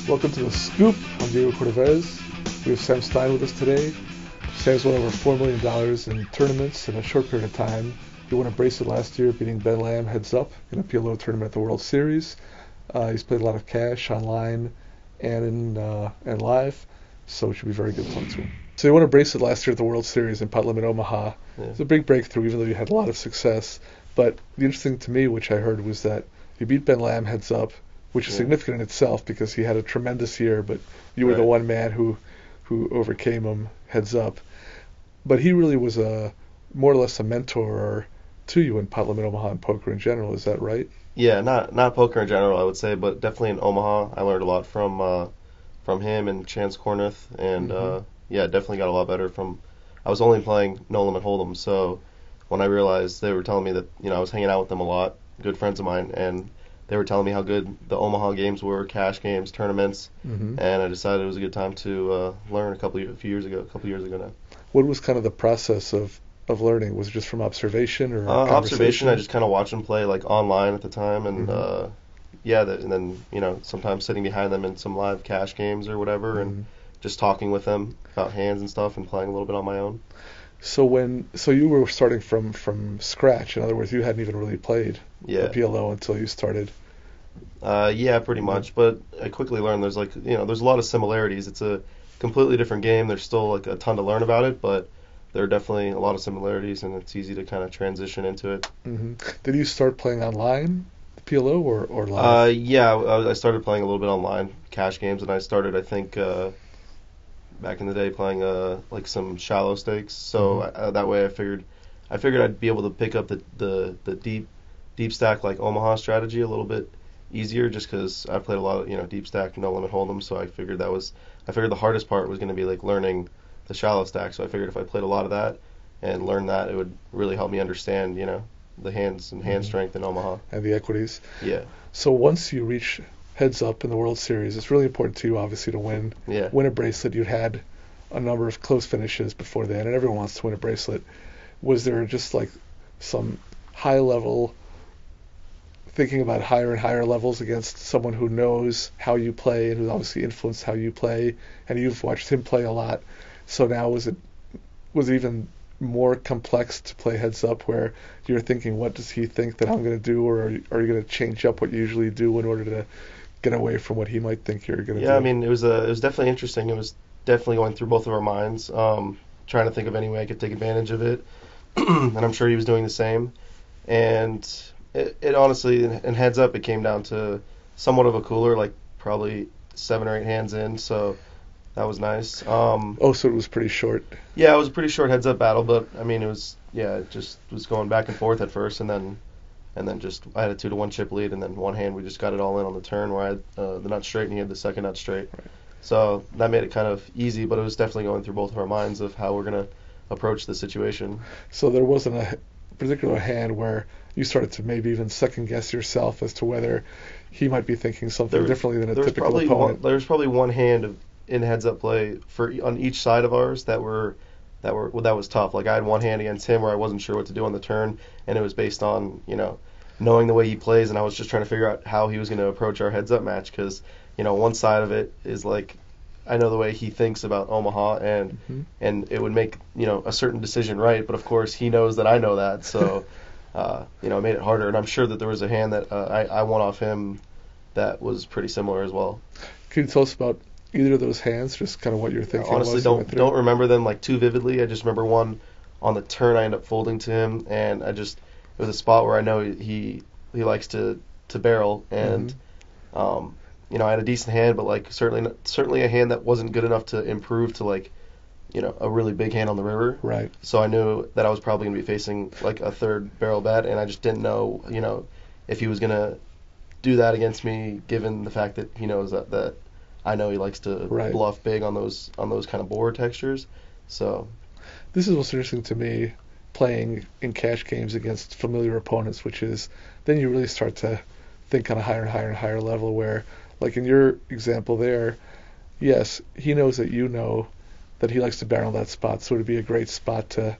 Welcome to The Scoop. I'm Diego Cordovez. We have Sam Stein with us today. Sam's won over $4 million in tournaments in a short period of time. He won a bracelet last year, beating Ben Lamb heads up in a PLO tournament at the World Series. He's played a lot of cash online and live, so it should be very good to talk to him. So he won a bracelet last year at the World Series in Limit Omaha. Yeah. It's a big breakthrough, even though you had a lot of success. But the interesting to me, which I heard, was that you beat Ben Lamb heads up, which is significant in itself because he had a tremendous year, but you were the one man who overcame him heads up. But he really was more or less a mentor to you in Limit Omaha and poker in general. Is that right? Yeah, not poker in general, I would say, but definitely in Omaha, I learned a lot from him and Chance Corneth, and definitely got a lot better from. I was only playing No Limit Hold'em, so when I realized they were telling me that I was hanging out with them a lot, good friends of mine, and they were telling me how good the Omaha games were, cash games, tournaments, and I decided it was a good time to learn a couple years ago now. What was kind of the process of learning? Was it just from observation or observation? I just kind of watched them play like online at the time, and and then sometimes sitting behind them in some live cash games or whatever, and just talking with them about hands and stuff, and playing a little bit on my own. So you were starting from scratch. In other words, you hadn't even really played a PLO until you started. Pretty much. But I quickly learned there's there's a lot of similarities. It's a completely different game. There's still like a ton to learn about it, but there are definitely a lot of similarities, and it's easy to kind of transition into it. Mm-hmm. Did you start playing online, PLO, or live? I started playing a little bit online, cash games, and I started, I think, back in the day playing like some shallow stakes. So that way I figured I'd be able to pick up the deep stack like Omaha strategy a little bit easier, just because I played a lot of deep stack, No Limit Hold'em. So I figured the hardest part was going to be like learning the shallow stack. So I figured if I played a lot of that and learned that, it would really help me understand the hands and hand strength in Omaha and the equities. Yeah. So once you reach heads up in the World Series, it's really important to you, obviously, to win a bracelet. You'd had a number of close finishes before then, and everyone wants to win a bracelet. Was there just like some high level thinking about higher and higher levels against someone who knows how you play and who's obviously influenced how you play, and you've watched him play a lot? So now was it even more complex to play heads up, where you're thinking, what does he think that I'm going to do, or are you going to change up what you usually do in order to get away from what he might think you're going to do? Yeah, I mean, it was definitely interesting. It was definitely going through both of our minds, trying to think of any way I could take advantage of it, and I'm sure he was doing the same. And it honestly, in heads up, it came down to somewhat of a cooler, like probably 7 or 8 hands in, so that was nice. So it was pretty short. Yeah, it was a pretty short heads up battle, but I mean, it just was going back and forth at first, and then just I had a 2-1 chip lead, and then one hand we just got it all in on the turn where I had the nut straight and he had the second nut straight. Right. So that made it kind of easy, but it was definitely going through both of our minds of how we're going to approach the situation. So there wasn't a particular hand where you started to maybe even second guess yourself as to whether he might be thinking something differently than a typical opponent. There was probably one hand in heads up play on each side of ours that was tough. Like I had one hand against him where I wasn't sure what to do on the turn, and it was based on knowing the way he plays, and I was just trying to figure out how he was going to approach our heads up match, because one side of it is like I know the way he thinks about Omaha, and it would make a certain decision right, but of course he knows that I know that, so it made it harder. And I'm sure that there was a hand that I won off him that was pretty similar as well. Can you tell us about either of those hands, just kind of what you're thinking? Honestly, don't remember them like too vividly. I just remember one on the turn I ended up folding to him, and it was a spot where I know he likes to barrel, and I had a decent hand, but like certainly a hand that wasn't good enough to improve to like a really big hand on the river. Right. So I knew that I was probably going to be facing like a third barrel bet, and I just didn't know if he was going to do that against me, given the fact that he knows that I know he likes to bluff big on those kind of board textures. So this is what's interesting to me, playing in cash games against familiar opponents, which is then you really start to think on a higher and higher and higher level, where like in your example there, yes, he knows that you know that he likes to barrel that spot, so it would be a great spot to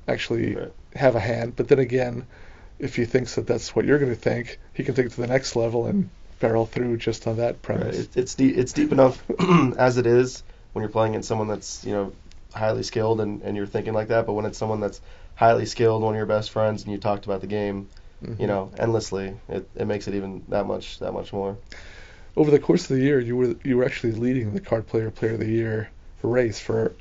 actually have a hand. But then again, if he thinks that that's what you're going to think, he can take it to the next level and barrel through just on that premise. Right. It's deep enough as it is when you're playing against someone that's, highly skilled and you're thinking like that. But when it's someone that's highly skilled, one of your best friends, and you talked about the game, endlessly, it makes it even that much more. Over the course of the year, you were actually leading the Card Player of the Year race for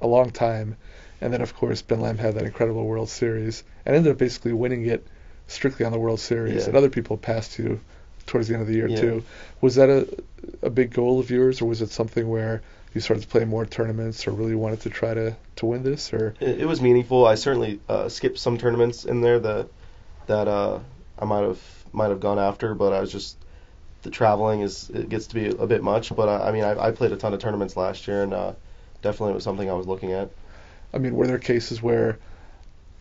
a long time, and then of course Ben Lamb had that incredible World Series and ended up basically winning it strictly on the World Series, and other people passed you towards the end of the year too. Was that a big goal of yours, or was it something where you started to play more tournaments or really wanted to try to win this? Or it was meaningful. I certainly skipped some tournaments in there that I might have gone after, but I was just, the traveling it gets to be a bit much. But I played a ton of tournaments last year, and definitely was something I was looking at. I mean, were there cases where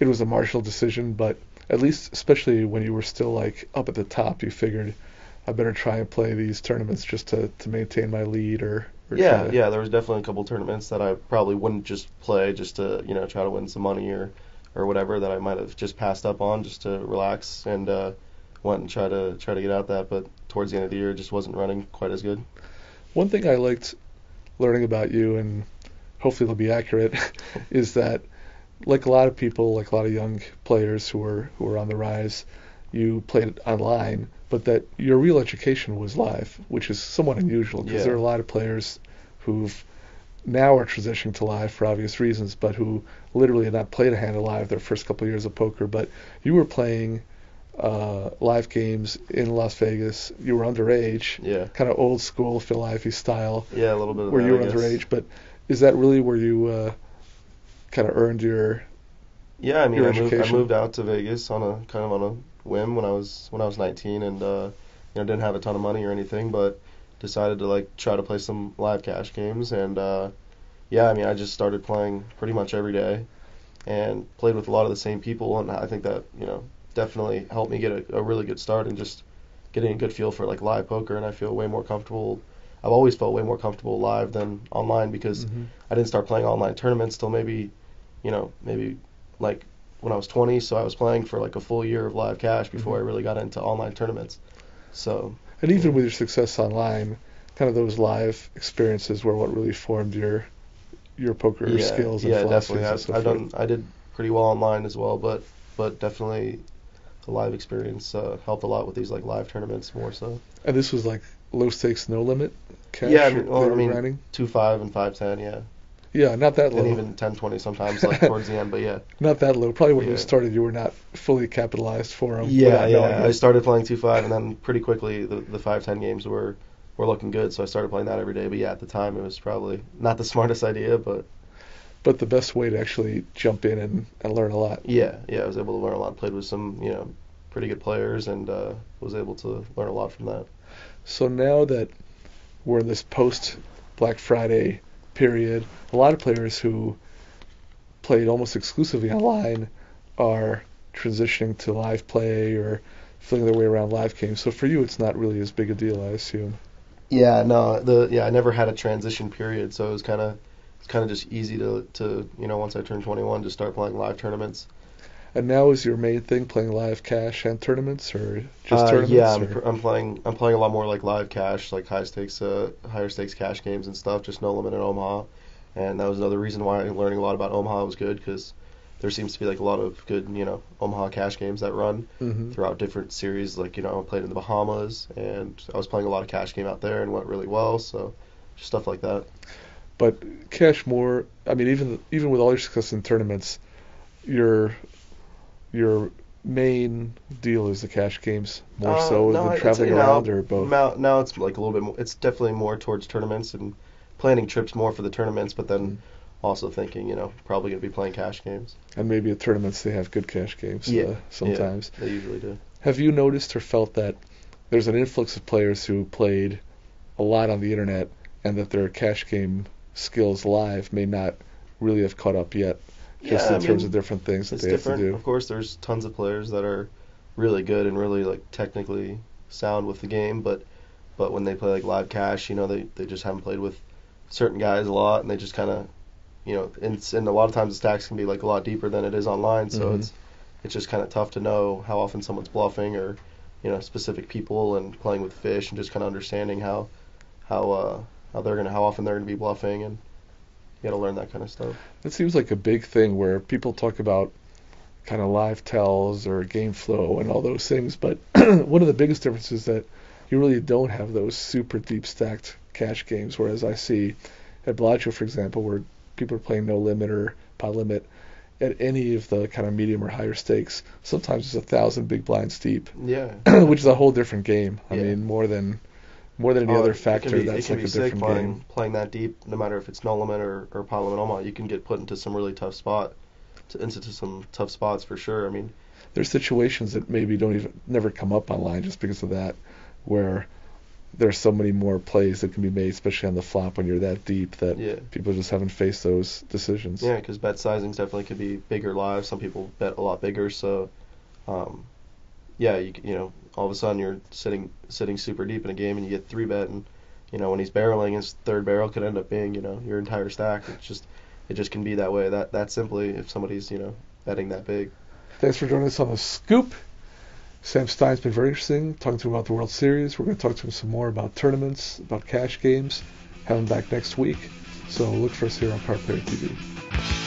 it was a marginal decision, but at least, especially when you were still like up at the top, you figured I better try and play these tournaments just to maintain my lead, or yeah, there was definitely a couple tournaments that I probably wouldn't just play just to try to win some money or whatever, that I might have just passed up on just to relax and went and try to get out that, but towards the end of the year it just wasn't running quite as good. One thing I liked learning about you, and hopefully it'll be accurate, is that like a lot of people, like a lot of young players who are on the rise, you played online, but that your real education was live, which is somewhat unusual because there are a lot of players who've now are transitioning to live for obvious reasons, but who literally had not played a hand of live their first couple of years of poker. But you were playing live games in Las Vegas. You were underage, kind of old school Phil Ivey style. Yeah, a little bit of where that, you were underage. But is that really where you kind of earned your I moved out to Vegas on a whim when I was 19, and didn't have a ton of money or anything, but decided to try to play some live cash games, and I just started playing pretty much every day and played with a lot of the same people, and I think that definitely helped me get a really good start and just getting a good feel for live poker, and I feel way more comfortable. I've always felt way more comfortable live than online because I didn't start playing online tournaments till maybe when I was 20, so I was playing for a full year of live cash before I really got into online tournaments. So, and even with your success online, kind of those live experiences were what really formed your poker skills and philosophies. Definitely. I did pretty well online as well, but definitely the live experience helped a lot with these live tournaments more so. And this was low stakes, no limit cash? Yeah, 2-5 and 5-10, yeah. Yeah, not that low. And even 10-20 sometimes, towards the end, but yeah. Not that low. Probably when you started, you were not fully capitalized for them. I started playing 2-5, and then pretty quickly the 5-10 games were looking good, so I started playing that every day. But yeah, at the time, it was probably not the smartest idea, but the best way to actually jump in and learn a lot. Yeah, I was able to learn a lot. Played with some, pretty good players, and was able to learn a lot from that. So now that we're in this post-Black Friday period, a lot of players who played almost exclusively online are transitioning to live play or feeling their way around live games. So for you, it's not really as big a deal, I assume. Yeah, no, I never had a transition period, so it was kind of just easy to once I turned 21 to start playing live tournaments. And now is your main thing playing live cash and tournaments, or just tournaments? Yeah, I'm playing a lot more live cash, higher stakes cash games and stuff. Just no limit in Omaha, and that was another reason why learning a lot about Omaha was good, because there seems to be a lot of good Omaha cash games that run throughout different series. I played in the Bahamas, and I was playing a lot of cash game out there and went really well. So just stuff like that. But cash more. I mean, even with all your success in tournaments, your main deal is the cash games more so than traveling around, or both? Now it's a little bit more. It's definitely more towards tournaments and planning trips more for the tournaments, but then also thinking, probably going to be playing cash games. And maybe at tournaments they have good cash games sometimes. Yeah, they usually do. Have you noticed or felt that there's an influx of players who played a lot on the internet and that their cash game skills live may not really have caught up yet? Just in terms of different things that they have to do. Of course, there's tons of players that are really good and really technically sound with the game, but when they play live cash, they just haven't played with certain guys a lot, and they just kind of, and a lot of times the stacks can be a lot deeper than it is online, so it's just kind of tough to know how often someone's bluffing or specific people and playing with fish and just kind of understanding how often they're gonna be bluffing, and you got to learn that kind of stuff. It seems like a big thing where people talk about kind of live tells or game flow and all those things, but one of the biggest differences is that you really don't have those super deep stacked cash games, whereas I see at Bellagio, for example, where people are playing no limit or pot limit at any of the kind of medium or higher stakes, sometimes it's 1,000 big blinds deep. Yeah. Which is a whole different game. I mean, more than any other factor, that's like a different game. Playing that deep, no matter if it's no limit or pot limit Omaha, you can get put into some really tough spots for sure. I mean, there's situations that maybe never come up online just because of that, where there's so many more plays that can be made, especially on the flop when you're that deep, that people just haven't faced those decisions. Yeah, because bet sizings definitely could be bigger live. Some people bet a lot bigger, so all of a sudden you're sitting super deep in a game and you get 3-bet, and when he's barreling, his third barrel could end up being your entire stack. It just can be that way, that simply, if somebody's betting that big. Thanks for joining us on The Scoop. Sam Stein's been very interesting, talking to him about the World Series. We're going to talk to him some more about tournaments, about cash games. Have him back next week. So look for us here on Power Player TV.